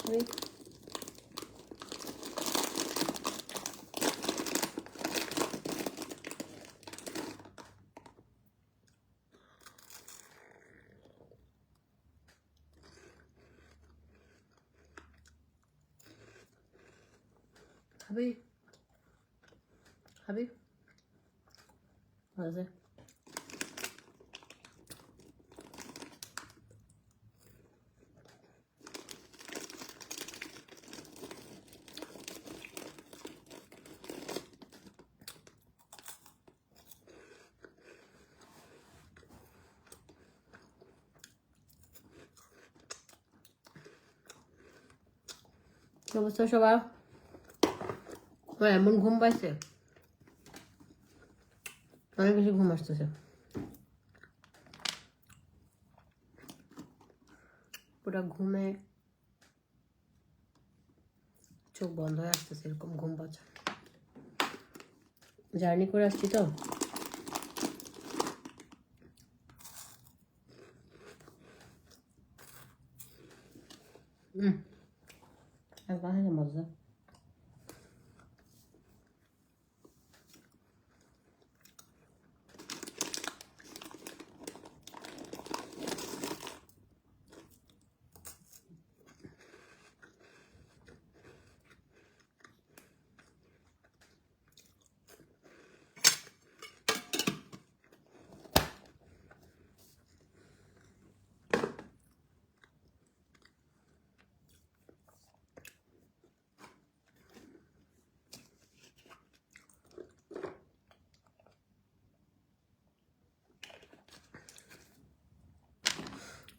Happy? Happy? What is it? কি অবস্থা সবার? এমন ঘুম পাইছে, অনেক বেশি ঘুম আসতেছে। পুরো ঘুমে চোখ বন্ধ হয়ে আসতেছে, এরকম ঘুম পাচ্ছে। জার্নি করে আসছি তো। একবার মজা।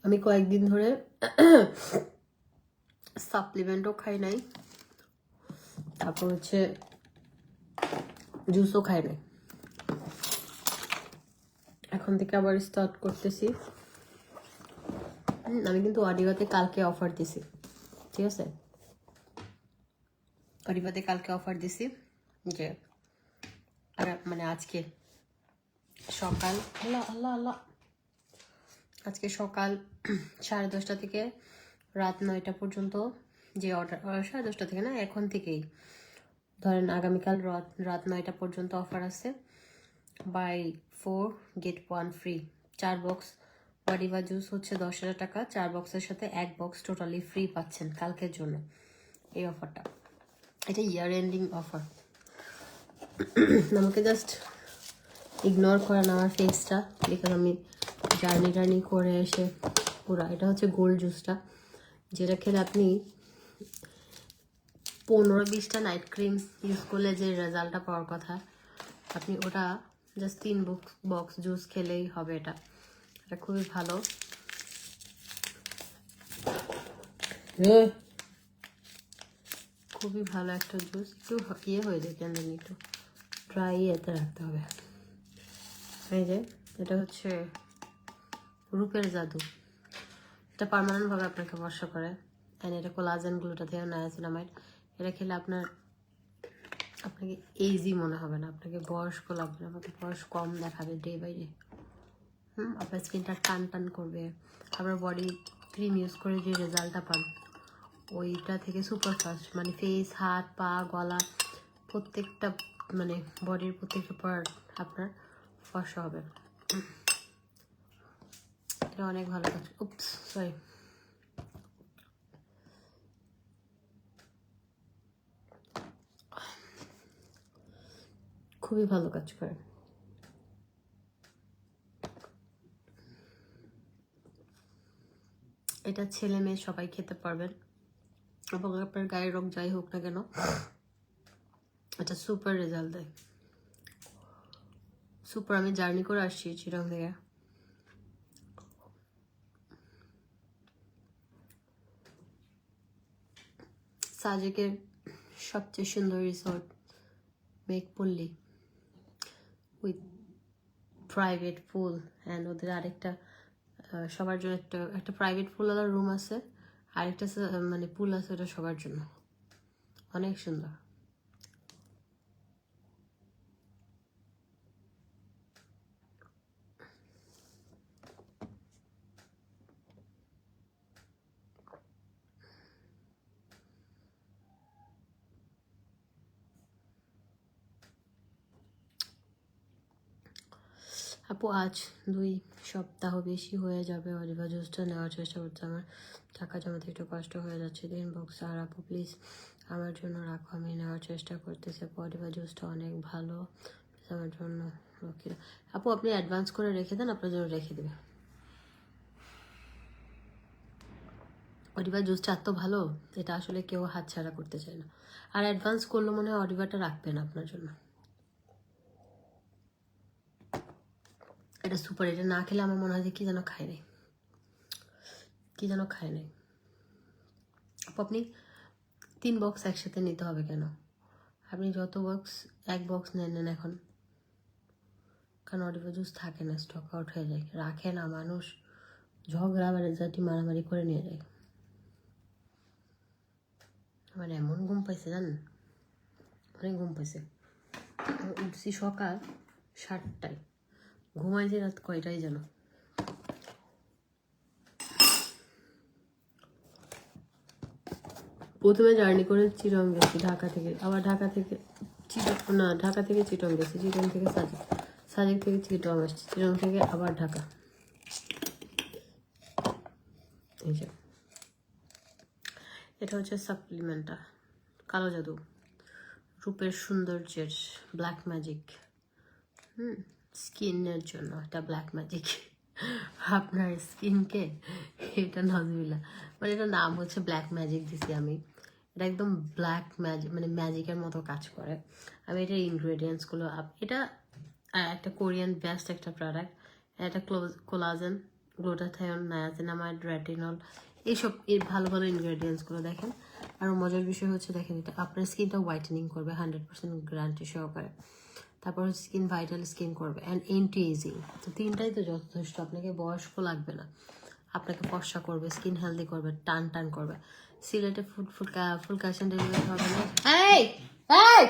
আমি কয়েকদিন ধরে সাপ্লিমেন্টও খাই নাই, তারপর হচ্ছে জুসও খাই নাই। এখন থেকে আবার স্টার্ট করতেছি। আমি কিন্তু অডিবাতে কালকে অফার দিছি, ঠিক আছে? অডিবাতে কালকে অফার দিছি যে আর মানে আজকে সকাল আল্লাহ আল্লাহ আল্লাহ আজকে সকাল 10:30 থেকে রাত 9টা পর্যন্ত যে অর্ডার, 10:30 থেকে না, এখন থেকেই ধরেন আগামীকাল রাত 9টা পর্যন্ত অফার আছে। Buy 4 get 1 free. 4 বক্স অডিবা জুস হচ্ছে 10,000 টাকা। 4 বক্সের সাথে 1 বক্স টোটালি ফ্রি পাচ্ছেন কালকের জন্য এই অফারটা। এটা ইয়ার এন্ডিং অফার। আমাকে জাস্ট ইগনোর করেন আমার ফেসটা, বিকজ আমি জার্নি করে এসে পুরা। এটা হচ্ছে গোল্ড জুসটা, যেটা খেলে আপনি 15-20টা নাইট ক্রিম ইউজ করলে যে রেজাল্টটা পাওয়ার কথা, আপনি ওটা জাস্ট 3 বক্স জুস খেলেই হবে। এটা খুবই ভালো। খুবই ভালো একটা জুস। একটু ইয়ে হয়ে যায় কেন জানি, একটু ড্রাই এতে রাখতে হবে। এই যে এটা হচ্ছে রূপের জাদু। এটা পার্মানেন্টভাবে আপনাকে বর্ষা করে। অ্যান্ড এটা কোলাজেন, গ্লুটাথিয়ন, নায়াসিনামাইড। এটা খেলে আপনাকে এইজি মনে হবে না, আপনাকে বয়স্ক লাগবে না, আপনাকে বয়স কম দেখাবে ডে বাই ডে। আপনার স্কিনটা টান করবে। আপনার বডি ক্রিম ইউজ করে যে রেজাল্টটা পান ওইটা থেকে সুপার ফাস্ট, মানে ফেস, হাত, পা, গলা, প্রত্যেকটা মানে বডির প্রত্যেকটা পার্ট আপনার ফর্সা হবে। এটা অনেক ভালো কাজ। Oops sorry. খুবই ভালো কাজ করে। এটা ছেলে মেয়ে সবাই খেতে পারবেন, এবং আপনার গায়ের রং যাই হোক না কেন এটা সুপার রেজাল্ট দেয়। সুপার। আমি জার্নি করে আসছি চিরাং থেকে। সাজেকের সবচেয়ে সুন্দর resort Meghpolli, with private pool. And ওদের আরেকটা সবার জন্য একটা প্রাইভেট পুল আলাদা রুম আছে, আরেকটা মানে পুল আছে, ওটা সবার জন্য। অনেক সুন্দর। আপু আজ 2 সপ্তাহ বেশি হয়ে যাবে অলিভা জুসটা নেওয়ার চেষ্টা করতে, আমার টাকা জমাতে একটু কষ্ট হয়ে যাচ্ছে। 3 বক্স। আর আপু প্লিজ আমার জন্য রাখো, আমি নেওয়ার চেষ্টা করতেছি। আপু অলিভা জুসটা অনেক ভালো, প্লিজ আমার জন্য রক্ষে। আপু আপনি অ্যাডভান্স করে রেখে দেন, আপনার জন্য রেখে দেবে। অলিভা জুসটা এত ভালো, এটা আসলে কেউ হাতছাড়া করতে চায় না। আর অ্যাডভান্স করলে মনে হয় অলিভাটা রাখবেন আপনার জন্য। এটা সুপার, এটা না খেলে আমার মনে হয় যে কি যেন খায় নাই, কি যেন খায় নাই। আপু আপনি 3 বক্স একসাথে নিতে হবে কেন? আপনি যত বক্স, 1 বক্স নেন এখন, কারণ অলিভা জুস থাকে না, স্টক আউট হয়ে যায়। রাখে না মানুষ, ঝগড়া বেড়াজাটি মারামারি করে নিয়ে যায়। আমার এমন ঘুম পাইছে জানেন, অনেক ঘুম পাইছে। উঠছি সকাল 7টায়, ঘুমাইছি রাত কয়টায় যেন। প্রথমে জার্নি করে চিটং গেছি ঢাকা থেকে, আবার ঢাকা থেকে ঢাকা থেকে চিটং গেছি, চিটং থেকে সাজেক, সাজেক থেকে চিটং আসছি, চিটং থেকে আবার ঢাকা। এই যে এটা হচ্ছে সাপ্লিমেন্টটা, কালো জাদু, রূপের সৌন্দর্যের ব্ল্যাক ম্যাজিক। স্কিনের জন্য এটা ব্ল্যাক ম্যাজিক। আপনার স্কিনকে এটা নাজবিল্লা, মানে এটা নাম হচ্ছে ব্ল্যাক ম্যাজিক দিছি আমি। এটা একদম ব্ল্যাক ম্যাজিক, মানে ম্যাজিকের মতো কাজ করে। আমি এটার ইনগ্রেডিয়েন্টসগুলো এটা একটা কোরিয়ান বেস্ট একটা প্রোডাক্ট। এটা কোলাজেন, গ্লুটাথায়ন, নায়াসিনামাইড, রেটিনল, এইসব এর ভালো ভালো ইনগ্রেডিয়েন্টসগুলো দেখেন। আর মজার বিষয় হচ্ছে দেখেন, এটা আপনার স্কিনটা হোয়াইটেনিং করবে 100% গ্যারান্টি সহকারে। তারপর স্কিন ভাইটাল স্কিন করবে অ্যান্ড এন্টি এজিং। তো 3টাই তো যথেষ্ট, আপনাকে বয়স্ক লাগবে না, আপনাকে ফর্সা করবে, স্কিন হেলদি করবে, টান টান করবে। সিলেটে ফুল ক্যাশ অন ডেলিভারি হবে না। এই এই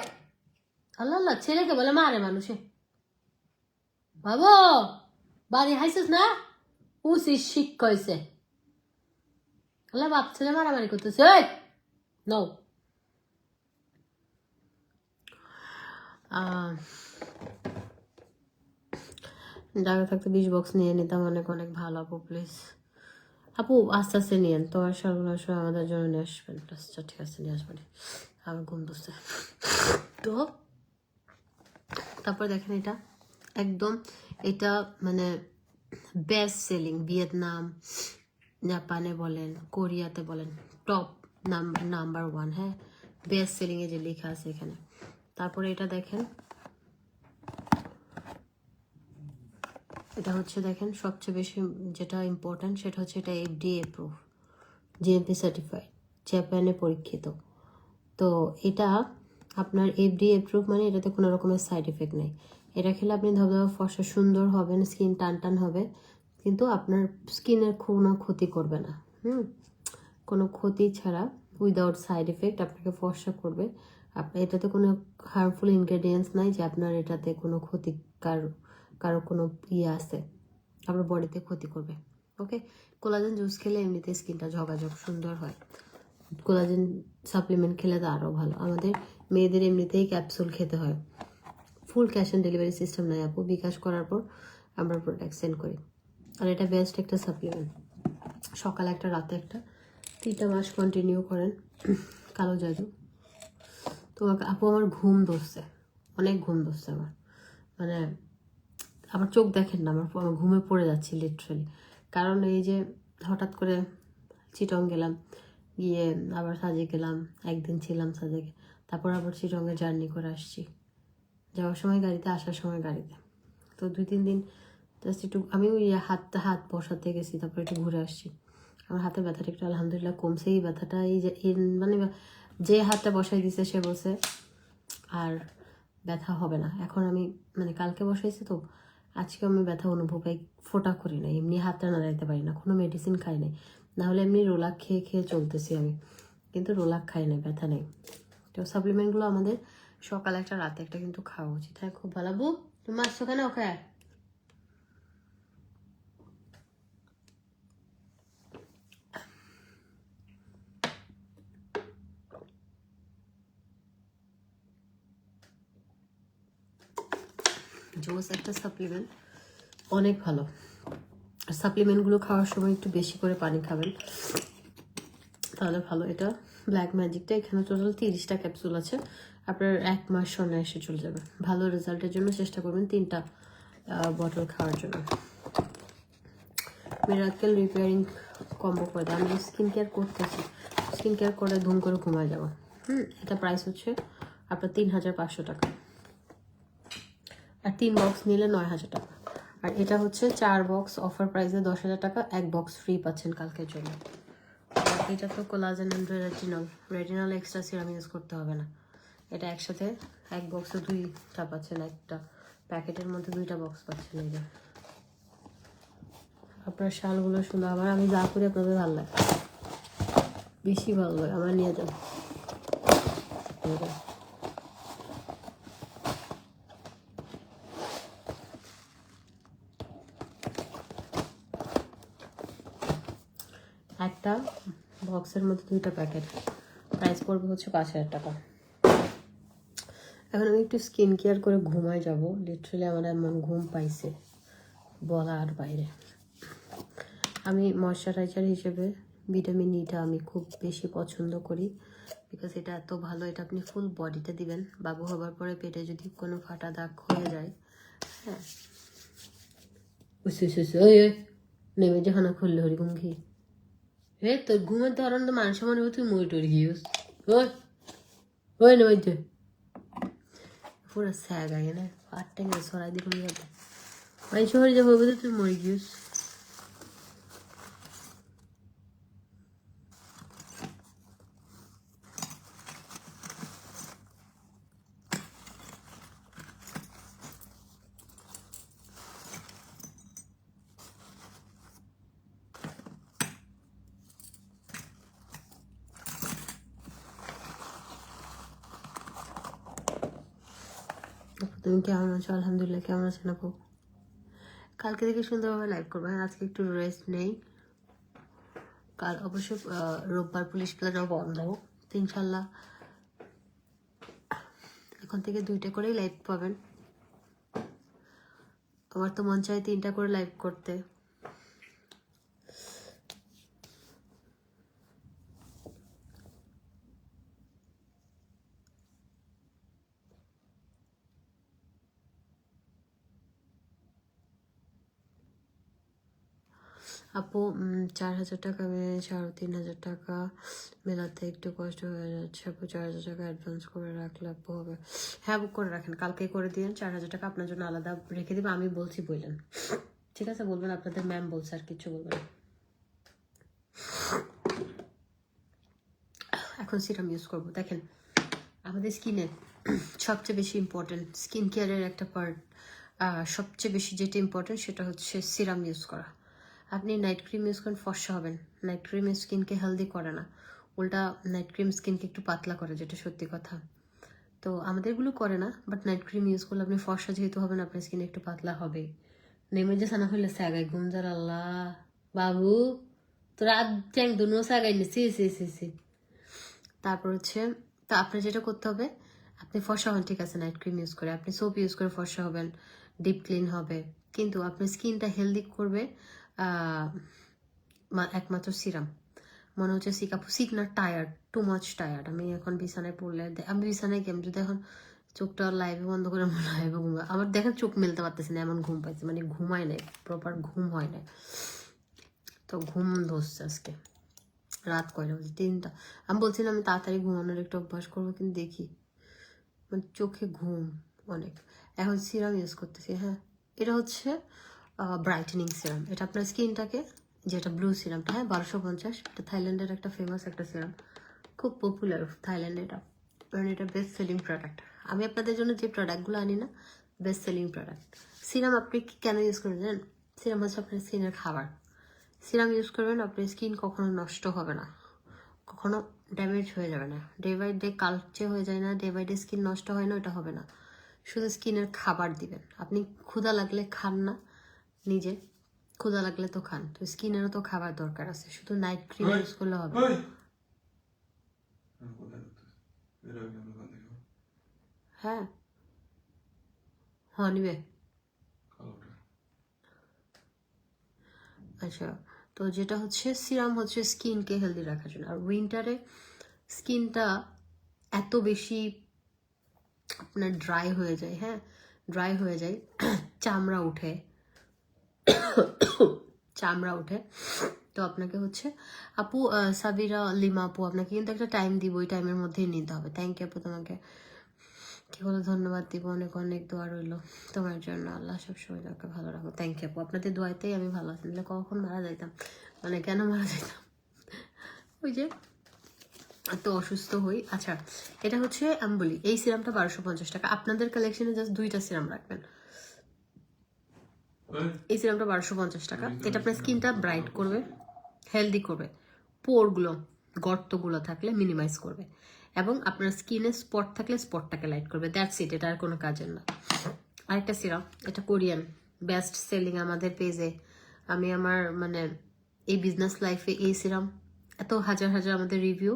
আল্লাহ আল্লাহ, ছেলেকে বলে মারে মানুষে। বাবু বাড়ি হাইছিস না, উচি শিক্ষা হয়েছে। আল্লাহ বাপ ছেলে মারামারি করতেছে। ওই নো, ঢাকা থাকতে 20 বক্স নিয়ে নিতাম, অনেক অনেক ভালো। আপু প্লিজ, আপু আস্তে আস্তে নিয়েন তো, আর সর্বনাশ আমাদের জন্য নিয়ে আসবেন। আচ্ছা ঠিক আছে, নিয়ে আসবেন, আমার ঘুম ধরছে তো। তারপর দেখেন এটা একদম, এটা মানে বেস্ট সেলিং, ভিয়েতনাম, জাপানে বলেন, কোরিয়াতে বলেন, টপ নাম্বার 1, হ্যাঁ, বেস্ট সেলিংয়ে যে লেখা আছে এখানে। তারপরে এটা দেখেন, এটা হচ্ছে দেখেন সবচেয়ে বেশি যেটা ইম্পর্ট্যান্ট সেটা হচ্ছে এটা FDA অ্যাপ্রুভ, GMP সার্টিফাইড, জাপানে পরীক্ষিত। তো এটা আপনার FDA অ্যাপ্রুভ, মানে এটাতে কোনো রকমের সাইড এফেক্ট নেই। এটা খেলে আপনি ধবধবা ফর্সা সুন্দর হবেন, স্কিন টান টান হবে, কিন্তু আপনার স্কিনের কোনো ক্ষতি করবে না। কোনো ক্ষতি ছাড়া, উইদাউট সাইড এফেক্ট আপনাকে ফর্সা করবে। আপনার এটাতে কোনো হার্মফুল ইনগ্রেডিয়েন্টস নাই যে আপনার এটাতে কোনো ক্ষতিকার, কারো কোনো আছে আপনার বডিতে ক্ষতি করবে। ওকে, কোলাজেন জুস খেলে এমনিতে স্কিনটা ঝগাঝগ সুন্দর হয়। কোলাজেন সাপ্লিমেন্ট খেলে তো আরও ভালো। আমাদের মেয়েদের এমনিতেই ক্যাপসুল খেতে হয়। Full cash on delivery system নাই আপু, বিকাশ করার পর আমরা প্রোডাক্ট সেন্ড করি। আর এটা বেস্ট একটা সাপ্লিমেন্ট, সকালে একটা রাতে একটা, 3টা মাস কন্টিনিউ করেন। কালো জাদু। তোমাকে আপু আমার ঘুম ধরছে, অনেক ঘুম ধরছে আমার, মানে আমার চোখ দেখেন না, আমার ঘুমে পড়ে যাচ্ছি লিটারালি। কারণ এই যে হঠাৎ করে চিটং গেলাম, গিয়ে আবার সাজে গেলাম, একদিন ছিলাম সাজেকে, তারপর আবার চিটংয়ে জার্নি করে আসছি, যাওয়ার সময় গাড়িতে, আসার সময় গাড়িতে। তো 2-3 দিন জাস্ট একটু আমি ওই হাত বসাতে গেছি, তারপর একটু ঘুরে আসছি। আমার হাতে ব্যথাটা একটু আলহামদুলিল্লাহ কমছে। এই ব্যথাটা এই যে মানে যে হাতটা বসাই দিছে সে বলছে আর ব্যথা হবে না। এখন আমি মানে কালকে বসাইছি তো, আজকে আমি ব্যথা অনুভব ফোটা করি না, এমনি হাতটা নাড়াইতে পারি না, কোনো মেডিসিন খাই নাই, নাহলে এমনি রোলাক খেয়ে খেয়ে চলতেছি আমি, কিন্তু রোলাক খাই নাই, ব্যথা নেই। তো সাপ্লিমেন্টগুলো আমাদের সকালে একটা রাতে একটা কিন্তু খাওয়া উচিত। হ্যাঁ খুব ভালো। বউ তুমি আসছো কেন? ওকে জোস একটা সাপ্লিমেন্ট, অনেক ভালো। আর সাপ্লিমেন্টগুলো খাওয়ার সময় একটু বেশি করে পানি খাবেন, তাহলে ভালো। এটা ব্ল্যাক ম্যাজিকটা, এখানে টোটাল 30টা ক্যাপসুল আছে, আপনার 1 মাস অনায়াসে চলে যাবে। ভালো রেজাল্টের জন্য চেষ্টা করবেন 3টা বটল খাওয়ার জন্য। মিরাকেল রিপেয়ারিং কম্বো করে দেয়। আমি স্কিন কেয়ার করতেছি, স্কিন কেয়ার করে ধুম করে ঘুমায় যাবো। এটা প্রাইস হচ্ছে আপনার 3500 টাকা, আর 3 বক্স নিলে 9000 টাকা। আর এটা হচ্ছে 4 বক্স অফার প্রাইসে 10,000 টাকা, 1 বক্স ফ্রি পাচ্ছেন কালকের জন্য। আর এটা তো collagen and retinol extra serum use করতে হবে না। এটা একসাথে 1 বক্সে 2টা পাচ্ছেন, একটা প্যাকেটের মধ্যে 2টা বক্স পাচ্ছেন। এই যে আপনার শালগুলো সুন্দর, আমার আমি যা করি আপনাদের ভালো লাগে, বেশি ভালো লাগে। আমার নিয়ে যান। একটা বক্সের মধ্যে 2টা প্যাকেট, প্রাইস পড়বে হচ্ছে 5000 টাকা। এখন আমি একটু স্কিন কেয়ার করে ঘুমায় যাব। লিটারালি আমার এমন ঘুম পাইছে বলার বাইরে। আমি ময়শ্চারাইজার হিসেবে ভিটামিন ইটা আমি খুব বেশি পছন্দ করি, বিকজ এটা এত ভালো। এটা আপনি ফুল বডিতে দিবেন। বাবু হবার পরে পেটে যদি কোনো ফাটা দাগ হয়ে যায়, হ্যাঁ নেমে যখন খুললে হরি ঘুম ঘি হে তোর ঘুমের ধরন তো মানুষ মনে হয় তুই মই টরি গিয়েস ওই নেমে যে পুরো স্যাগ আগে না 8 টাকা সরাই দিয়ে কোনো যাবে মানুষ হয়ে যাবো তুই মরে গিয়েস। তুমি কেমন আছো? আলহামদুলিল্লাহ। কেমন আছেন আপু? কালকে থেকে সুন্দরভাবে লাইভ করবো। হ্যাঁ, আজকে একটু রেস্ট নেই। কাল অবশ্য রোববার পুলিশ প্লাজাও বন্ধ, তো ইনশাল্লাহ এখন থেকে 2টা করেই লাইভ পাবেন। আমার তো মন চায় 3টা করে লাইভ করতে। আপু 4000 টাকা মেয়ে 3500 টাকা মেলাতে একটু কষ্ট হয়ে যাচ্ছে আপু। 4000 টাকা অ্যাডভান্স করে রাখলে আপু হবে? হ্যাঁ, বুক করে রাখেন, কালকে করে দিন। 4000 টাকা আপনার জন্য আলাদা রেখে দেবো। আমি বলছি বললেন, ঠিক আছে? বলবেন আপনাদের ম্যাম বলছে, আর কিছু বলবেন। এখন সিরাম ইউজ করবো। দেখেন, আমাদের স্কিনে সবচেয়ে বেশি ইম্পর্টেন্ট স্কিন কেয়ারের একটা পার্ট, সবচেয়ে বেশি যেটা ইম্পর্টেন্ট সেটা হচ্ছে সিরাম ইউজ করা। আপনি নাইট ক্রিম ইউজ করেন, ফর্সা হবেন। নাইট ক্রিম স্কিনকে হেলদি করে না, উল্টা নাইট ক্রিম স্কিনকে একটু পাতলা করে, যেটা সত্যি কথা। তো আমাদেরগুলো করে না, বাট নাইট ক্রিম ইউজ করলে আপনি ফর্সা যেহেতু হবেন, আপনার স্কিন একটু পাতলা হবে। নেমে যে সানা হইলে স্যাগাই ঘুমজার আল্লাহ বাবু, তো রাত ট্যাং দুনো স্যাগাই নিছি সি। তারপর হচ্ছে, তো আপনার যেটা করতে হবে, আপনি ফর্সা হন ঠিক আছে নাইট ক্রিম ইউজ করে, আপনি সোপ ইউজ করে ফর্সা হবেন, ডিপ ক্লিন হবে, কিন্তু আপনার স্কিনটা হেলদি করবে একমাত্র সিরাম। মনে হচ্ছে সিক না টায়ার্ড, টু মাচ টায়ার্ড। আমি এখন বিছানায় পড়লে, আমি বিছানায় গেম যদি এখন চোখটা লাইভে বন্ধ করে লাইভে ঘুমাই, আমার দেখেন চোখ মেলতে পারতেছি না, এমন ঘুম পাইছে, মানে ঘুমায় নাই, প্রপার ঘুম হয় না। তো ঘুম ধরছে আজকে রাত কয়টা বাজে? 3টা। আমি বলছিলাম আমি তাড়াতাড়ি ঘুমানোর একটু অভ্যাস করবো, কিন্তু দেখি মানে চোখে ঘুম অনেক। এখন সিরাম ইউজ করতেছি। হ্যাঁ, এটা হচ্ছে ব্রাইটেনিং সিরাম। এটা আপনার স্কিনটাকে, যেটা ব্লু সিরামটা, হ্যাঁ 1250, এটা থাইল্যান্ডের একটা ফেমাস একটা সিরাম, খুব পপুলার থাইল্যান্ডে এটা, কারণ এটা বেস্ট সেলিং প্রোডাক্ট। আমি আপনাদের জন্য যে প্রোডাক্টগুলো আনি না, বেস্ট সেলিং প্রোডাক্ট। সিরাম আপনি কেন ইউজ করেন জানেন? সিরাম হচ্ছে আপনার স্কিনের খাবার। সিরাম ইউজ করবেন, আপনার স্কিন কখনো নষ্ট হবে না, কখনো ড্যামেজ হয়ে যাবে না, ডে বাই ডে কালচে হয়ে যায় না, ডে বাই ডে স্কিন নষ্ট হয় না, ওটা হবে না। শুধু স্কিনের খাবার দিবেন। আপনি ক্ষুধা লাগলে খান না, নিজে ক্ষুধা লাগলে তো খান, তো স্কিনেরও তো খাবার দরকার আছে, শুধু নাইট ক্রিম ইউজ করলে হবে। হ্যাঁ হ্যাঁ নিবে আচ্ছা, তো যেটা হচ্ছে সিরাম হচ্ছে স্কিনকে হেলদি রাখার জন্য। আর উইন্টারে স্কিনটা এত বেশি আপনার ড্রাই হয়ে যায়, হ্যাঁ ড্রাই হয়ে যায়, চামড়া উঠে, চামড়া উঠে। তো আপনাকে হচ্ছে আপু সাবিরা লিমা আপু, আপনাকে কিন্তু একটা টাইম দিব, ওই টাইমের মধ্যেই নিতে হবে। থ্যাংক ইউ আপু, তোমাকে কি বলে ধন্যবাদ দিব, অনেক অনেক দোয়া রইলো তোমার জন্য, আল্লাহ সবসময় তোমাকে ভালো রাখো। থ্যাংক ইউ আপু, আপনাদের দোয়াতেই আমি ভালো আছি, নাহলে কখন মারা যাইতাম, মানে কেন মারা যাইতাম, ওই যে তো অসুস্থ হই। আচ্ছা, এটা হচ্ছে আমি বলি এই সিরামটা 1250 টাকা। আপনাদের কালেকশনে জাস্ট 2টা সিরাম রাখবেন। এই সিরামটা 1250 টাকা। এটা আপনার স্কিনটা ব্রাইট করবে, হেলদি করবে, পোরগুলো গর্তগুলো থাকলে মিনিমাইজ করবে, এবং আপনার স্কিনে স্পট থাকলে স্পটটাকে লাইট করবে। দ্যাটস ইট, এটা আর কোনো কাজের না। আরেকটা সিরাম, এটা কোরিয়ান, বেস্ট সেলিং আমাদের পেজে। আমি আমার মানে এই বিজনেস লাইফে এই সিরাম এত হাজার হাজার আমাদের রিভিউ,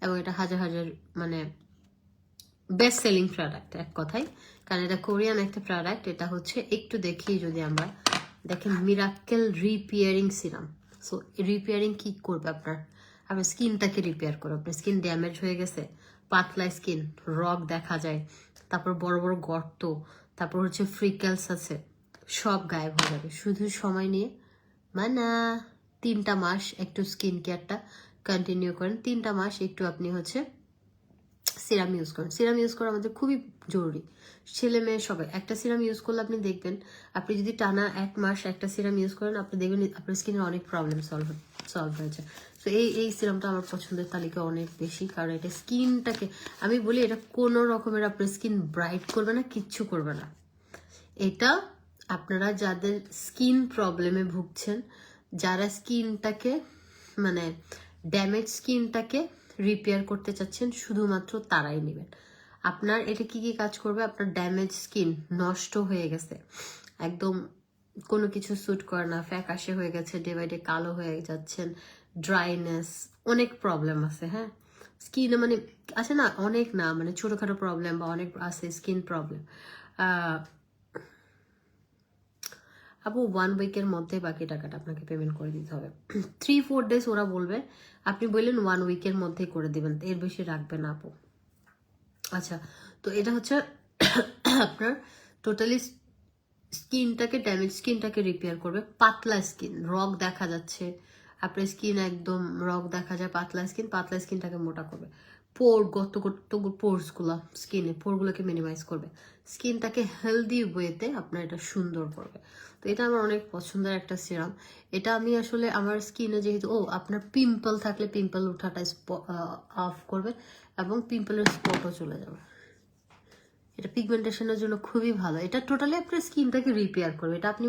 এবং এটা হাজার হাজার মানে বেস্ট সেলিং প্রোডাক্ট এক কথায়, কারণ এটা কোরিয়ান একটা প্রোডাক্ট। এটা হচ্ছে একটু দেখি যদি আমরা দেখেন, miracle repairing serum. So repairing কি করবে আপনার স্কিনটাকে রিপেয়ার করবে। আপনার স্কিন ড্যামেজ হয়ে গেছে, পাতলা স্কিন, রগ দেখা যায়, তারপর বড় বড় গর্ত, তারপর হচ্ছে ফ্রিকেলস আছে, সব গায়েব হয়ে যাবে। শুধু সময় নিয়ে মানে 3টা মাস একটু স্কিন কেয়ারটা কন্টিনিউ করেন, 3টা মাস একটু আপনি হচ্ছে সিরাম ইউজ করেন। সিরাম ইউজ করা আমাদের খুবই জরুরি, ছেলে মেয়ে সবাই। একটা সিরাম ইউজ করলে আপনি দেখবেন, আপনি যদি টানা 1 মাস একটা সিরাম ইউজ করেন, আপনি দেখবেন আপনার স্কিনের অনেক প্রবলেম সলভ হয়েছে। তো এই সিরামটা আমার পছন্দের তালিকা অনেক বেশি, কারণ এটা স্কিনটাকে আমি বলি এটা কোনো রকমের আপনার স্কিন ব্রাইট করবে না, কিচ্ছু করবে না। এটা আপনারা যাদের স্কিন প্রবলেমে ভুগছেন, যারা স্কিনটাকে মানে ড্যামেজ স্কিনটাকে রিপেয়ার করতে চাচ্ছেন, শুধুমাত্র তারাই নেবেন। আপনার এটা কি কি কাজ করবে, আপনার ড্যামেজ স্কিন নষ্ট হয়ে গেছে, একদম কোনো কিছু স্যুট করে না, ফ্যাকাশে হয়ে গেছে, ডে বাই ডে কালো হয়ে যাচ্ছেন, ড্রাইনেস, অনেক প্রবলেম আছে, হ্যাঁ স্কিনে মানে আছে না, অনেক না মানে ছোটোখাটো প্রবলেম বা অনেক আছে স্কিন প্রবলেম। আপু 1 উইকের মধ্যে বাকি টাকাটা আপনাকে পেমেন্ট করে দিতে হবে। 3-4 ডেজ ওরা বলবে, আপনি বললেন 1 উইকের মধ্যেই করে দিবেন, এর বেশি রাখবে না আপু। আচ্ছা, তো এটা হচ্ছে আপনার টোটালি স্কিনটাকে ড্যামেজ স্কিনটাকে রিপেয়ার করবে। পাতলা স্কিন, রগ দেখা যাচ্ছে, আপনার স্কিন একদম রগ দেখা যায়, পাতলা স্কিনটাকে মোটা করবে। পোর গত পোর্সগুলো স্কিনে, পোরগুলোকে মিনিমাইজ করবে, স্কিনটাকে হেলদি ওয়েতে আপনার এটা সুন্দর করবে। তো এটা আমার অনেক পছন্দের একটা সিরাম। এটা আমি আসলে আমার স্কিনে যেহেতু আপনার পিম্পল থাকলে পিম্পল ওঠাটা অফ করবে, এবং পিম্পলের স্পটও চলে যাবে। এটা পিগমেন্টেশনের জন্য খুবই ভালো। এটা টোটালি আপনার স্কিনটাকে রিপেয়ার করবে। এটা আপনি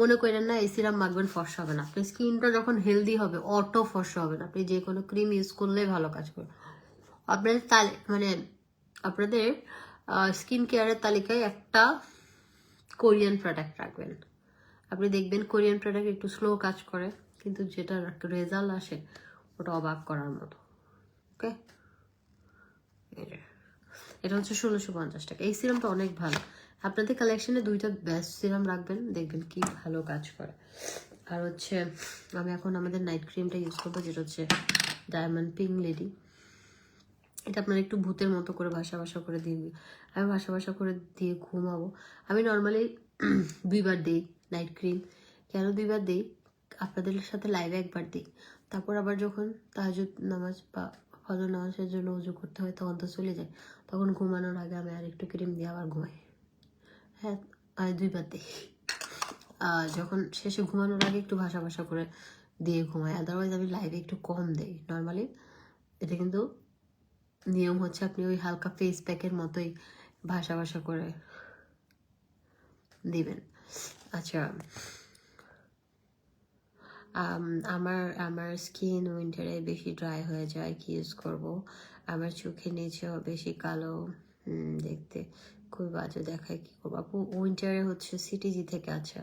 মনে করেন না এই সিরাম মাখবেন ফর্সা হবে না, আপনার স্কিনটা যখন হেলদি হবে অটো ফর্সা হবে না। আপনি যে কোনো ক্রিম ইউজ করলে ভালো কাজ করবে। আপনাদের মানে আপনাদের স্কিন কেয়ারের তালিকায় একটা কোরিয়ান প্রোডাক্ট রাখবেন। আপনি দেখবেন কোরিয়ান প্রোডাক্ট একটু স্লো কাজ করে, কিন্তু যেটা রেজাল্ট আসে ওটা অবাক করার মতো। ওকে, এটা হচ্ছে 1650 টাকা। এই সিরামটা অনেক ভালো। আপনাদের কালেকশনে 2টা বেস্ট সিরাম রাখবেন, দেখবেন কি ভালো কাজ করে। আর হচ্ছে আমি এখন আমাদের নাইট ক্রিমটা ইউজ করবো, যেটা হচ্ছে ডায়মন্ড পিঙ্ক লেডি। এটা আপনার একটু ভূতের মতো করে ভাসা করে দিয়ে, আমি ভাসা করে দিয়ে ঘুমাবো। আমি নর্মালি 2বার দিই নাইট ক্রিম। কেন 2বার দিই, আপনাদের সাথে লাইভে 1বার দিই, তারপর আবার যখন তাহাজ্জুদ নামাজ বা ফজর নামাজের জন্য উজু করতে হয় তখন তো চলে যায়, তখন ঘুমানোর আগে আমি আর একটু ক্রিম দিয়ে আবার ঘুমাই। হ্যাঁ, আমি 2বার দিই। যখন শেষে ঘুমানোর আগে একটু ভাসা করে দিয়ে ঘুমাই, আদারওয়াইজ আমি লাইভে একটু কম দিই নর্মালি। এটা কিন্তু নিয়ম হচ্ছে আপনি ওই হালকা ফেস প্যাকের মতোই ভাসা করে দিবেন। আচ্ছা, আমার স্কিন উইন্টারে বেশি ড্রাই হয়ে যায়, কি ইউজ করব? আমার চোখে নিচেও বেশি কালো দেখতে, খুব বাজে দেখায়, কি করবো আপু? উইন্টারে হচ্ছে সিটিজি থেকে। আচ্ছা,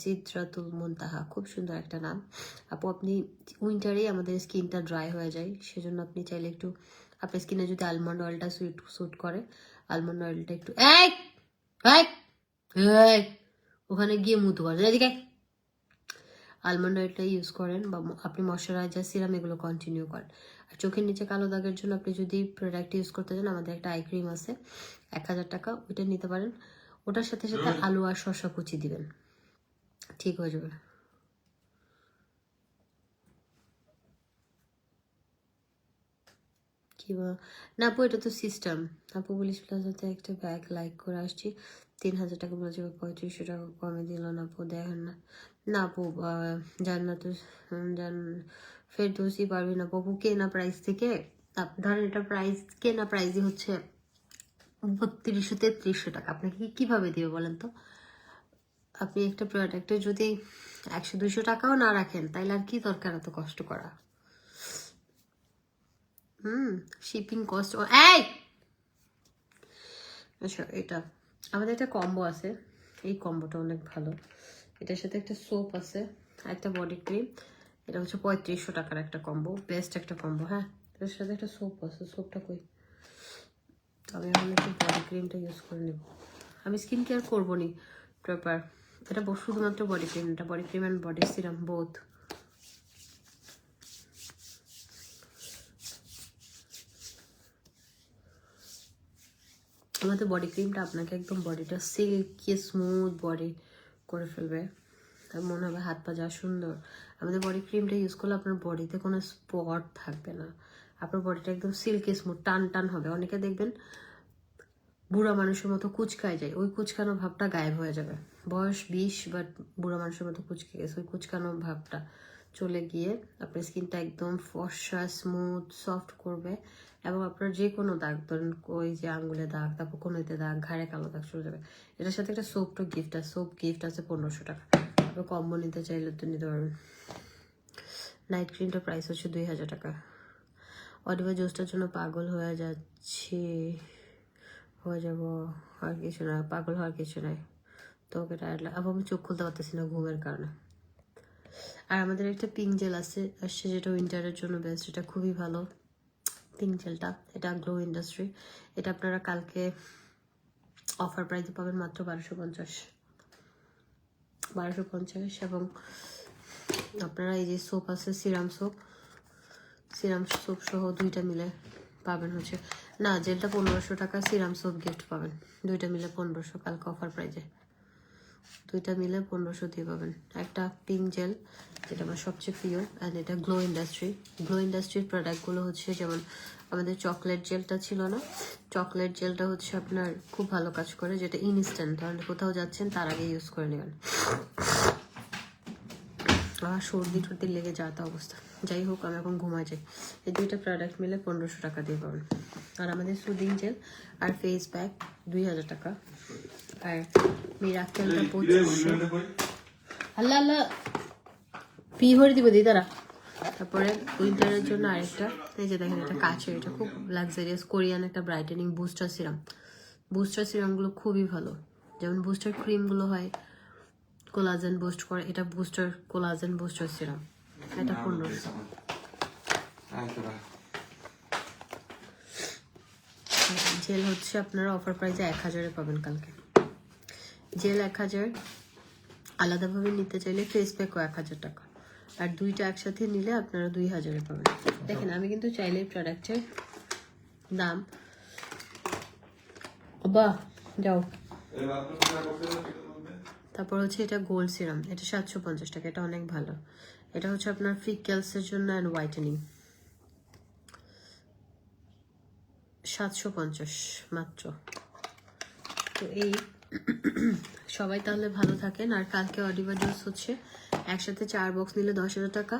সিদরাতুল মুনতাহা, খুব সুন্দর একটা নাম আপু। আপনি উইন্টারেই আমাদের স্কিনটা ড্রাই হয়ে যায়, সেজন্য আপনি চাইলে একটু আপনার স্কিনে যদি আলমন্ড অয়েলটা স্যুট করে, আলমন্ড অয়েলটা একটু ওখানে গিয়ে মুতো করে এদিকে, আলমন্ড অয়েলটা ইউজ করেন বা আপনি ময়শ্চারাইজার সিরাম এগুলো কন্টিনিউ করেন। আর চোখের নিচে কালো দাগের জন্য আপনি যদি প্রোডাক্ট ইউজ করতে চান, আমাদের একটা আই ক্রিম আছে 1000 টাকা, ওইটা নিতে পারেন। ওটার সাথে সাথে আলু আর শসা কুচি দিবেন, ঠিক হয়ে যাবে। কি না আপু, এটা তো সিস্টেম। আপু পুলিশ প্লাজাতে একটা ব্যাগ লাইক করে আসছি, 3000 টাকা বলে যাবে, 3500 টাকা কমে দিল না আপু, দেখেন না। না আপু জান্নাত জান ফেরদৌসি পারবি না আপু, কেনা প্রাইস থেকে ধরেন এটা প্রাইস, কেনা প্রাইসই হচ্ছে 3200-3300 টাকা, আপনাকে কিভাবে দিবে বলেন তো? আপনি একটা প্রোডাক্টে যদি 100-200 টাকাও না রাখেন, তাইলে আর কি দরকার এত কষ্ট করা? Shipping cost. এই আচ্ছা, এটা আমাদের একটা কম্বো আছে, এই কম্বোটা অনেক ভালো। এটার সাথে একটা সোপ আছে, একটা বডি ক্রিম, এটা হচ্ছে 3500 টাকার একটা কম্বো, বেস্ট একটা কম্বো। হ্যাঁ, এটার সাথে একটা সোপ আছে, সোপটা কই? আমি এখন একটু বডি ক্রিমটা ইউজ করে নেব। আমি স্কিন কেয়ার করবো নি প্রপার, এটা শুধুমাত্র বডি ক্রিম, এটা body cream and body serum both. আমাদের বডি ক্রিমটা আপনাকে একদম বডিটা সিল্কি স্মুথ বডি করে ফেলবে, তার মনে হবে হাত পা যা সুন্দর। আমাদের বডি ক্রিমটা ইউজ করলে আপনার বডিতে কোনো স্পট থাকবে না, আপনার বডিটা একদম সিল্কি স্মুথ টান টান হবে। অনেকে দেখবেন বুড়া মানুষের মতো কুচকায় যায়, ওই কুচকানো ভাবটা গায়েব হয়ে যাবে। বয়স 20 বাট বুড়া মানুষের মতো কুচকে গেছে, ওই কুচকানো ভাবটা চলে গিয়ে আপনার স্কিনটা একদম ফর্সা স্মুথ সফট করবে, এবং আপনার যে কোনো দাগ, ধরেন ওই যে আঙ্গুলে দাগ, তারপর কোনোতে দাগ, ঘাড়ে কালো দাগ চলে যাবে। এটার সাথে একটা সোপটা গিফট আছে, সোপ গিফট আছে 1500 টাকা। আপনার কম্বো নিতে চাইলে তো নিতে পারবেন। নাইট ক্রিমটার প্রাইস হচ্ছে 2000 টাকা। অডিবা জুসটার জন্য পাগল হয়ে যাচ্ছি, হয়ে যাবো, আর কিছু না, পাগল হওয়ার কিছু নাই। তো ওকে টায়ার্ড লাগে, আবার আমি চোখ খুলতে পারতেছি না ঘুমের কারণে। আর আমাদের একটা পিঙ্ক জেল আসছে, যেটা উইন্টারের জন্য বেস্ট, এটা খুবই ভালো পিঙ্ক জেলটা, এটা গ্লো ইন্ডাস্ট্রি। এটা আপনারা কালকে অফার প্রাইসে পাবেন মাত্র 1250, এবং আপনারা এই যে সোপ আছে সিরাম সোপ সহ দুইটা মিলে পাবেন হচ্ছে, না জেলটা 1500 টাকা, সিরাম সোপ গিফট পাবেন, দুইটা মিলে 1500 কালকে অফার প্রাইজে, দুইটা মিলে 1500 দিয়ে পাবেন। একটা পিঙ্ক জেল, যেটা আমার সবচেয়ে প্রিয়, অ্যান্ড এটা গ্লো ইন্ডাস্ট্রির প্রোডাক্টগুলো হচ্ছে, যেমন আমাদের চকলেট জেলটা ছিল না, চকলেট জেলটা হচ্ছে আপনার খুব ভালো কাজ করে, যেটা ইনস্ট্যান্ট, ধরেন কোথাও যাচ্ছেন তার আগে ইউজ করে নেবেন। আর সর্দি টর্দি লেগে যাতা অবস্থা, যাই হোক আমি এখন ঘুমায় যাই। এই দুইটা প্রোডাক্ট মিলে 1500 টাকা দিয়ে পাবেন। আর আমাদের সুদিং জেল আর ফেস প্যাক 2000 টাকা, আর মিরাকেলটা 2500। আল্লাহ আল্লাহ পি ভরে দিব দিদারা। তারপরে উইন্টারের জন্য আরেকটা, এই যে দেখেন এটা কাচের, এটা খুব লাক্সারিয়াস কোরিয়ান একটা ব্রাইটেনিং বুস্টার সিরামগুলো খুবই ভালো, যেমন বুস্টার ক্রিমগুলো হয় কোলাজেন বুস্ট করে, এটা বুস্টার কোলাজেন বুস্টার সিরাম, এটা 1500। জেল হচ্ছে আপনারা অফার প্রাইসে 1000-এ পাবেন কালকে, জেল 1000, আলাদাভাবে নিতে চাইলে ফেস প্যাকও 1000 টাকা, আর দুইটা একসাথে নিলে আপনারা 2000-এ পাবেন। দেখেন আমি কিন্তু চাইলে প্রোডাক্টের দাম, বাহ যাও। তারপর হচ্ছে এটা গোল্ড সিরাম, এটা 750 টাকা, এটা অনেক ভালো, এটা হচ্ছে আপনার ফ্রিকেলসের জন্য অ্যান্ড হোয়াইটেনিং, 750 মাত্র। তো এই সবাই তাহলে ভালো থাকেন। আর কালকে অডিবা জুস হচ্ছে একসাথে 4 বক্স নিলে 10,000 টাকা,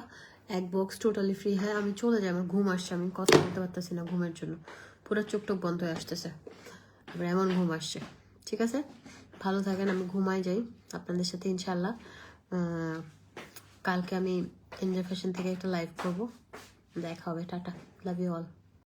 1 বক্স টোটালি ফ্রি। হ্যাঁ আমি চলে যাই, আমার ঘুম আসছে, আমি কথা বলতে পারতেছি না ঘুমের জন্য, পুরো চোখ টোক বন্ধ হয়ে আসতেছে, আবার এমন ঘুম আসছে। ঠিক আছে, ভালো থাকেন, আমি ঘুমাই যাই, আপনাদের সাথে ইনশাল্লাহ কালকে আমি এনজয় ফ্যাশন থেকে একটা লাইভ করবো, দেখা হবে। Tata, love you all.